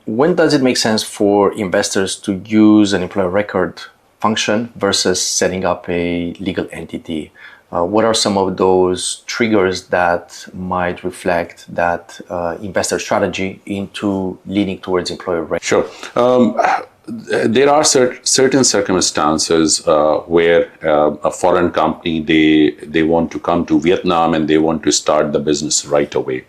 when does it make sense for investors to use an employer record function versus setting up a legal entity? What are some of those triggers that might reflect that investor strategy into leaning towards employer record? Sure. There are certain circumstances where a foreign company, they want to come to Vietnam and they want to start the business right away.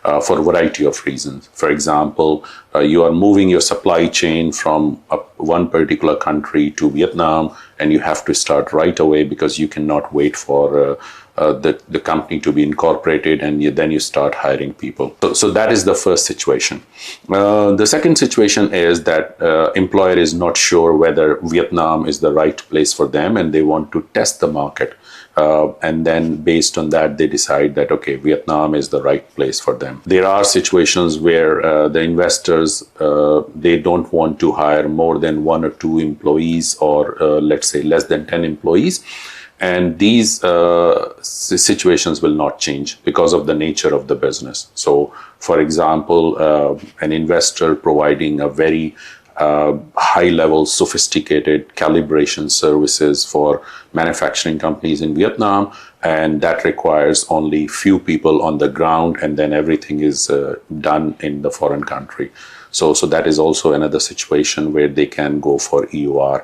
For a variety of reasons. For example, you are moving your supply chain from one particular country to Vietnam, and you have to start right away because you cannot wait for the company to be incorporated, and then you start hiring people. So that is the first situation. The second situation is that employer is not sure whether Vietnam is the right place for them, and they want to test the market. And then based on that, they decide that, okay, Vietnam is the right place for them. There are situations where the investors, they don't want to hire more than 1 or 2 employees, or let's say less than 10 employees. And these situations will not change because of the nature of the business. So, for example, an investor providing a very high-level, sophisticated calibration services for manufacturing companies in Vietnam, and that requires only few people on the ground, and then everything is done in the foreign country. So that is also another situation where they can go for EOR.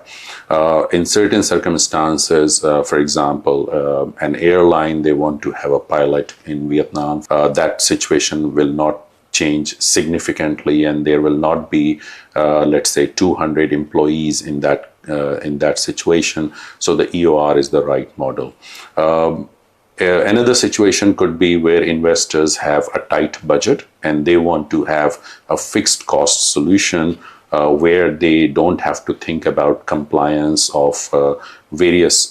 In certain circumstances, for example, an airline, they want to have a pilot in Vietnam. That situation will not change significantly, and there will not be, let's say, 200 employees in that situation. So the EOR is the right model. Another situation could be where investors have a tight budget and they want to have a fixed cost solution where they don't have to think about compliance of various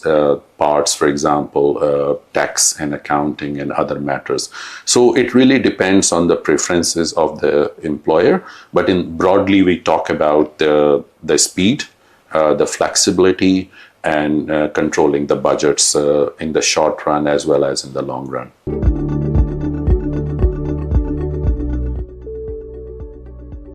parts, for example, tax and accounting and other matters. So it really depends on the preferences of the employer. But broadly, we talk about the speed, the flexibility, and controlling the budgets in the short run as well as in the long run.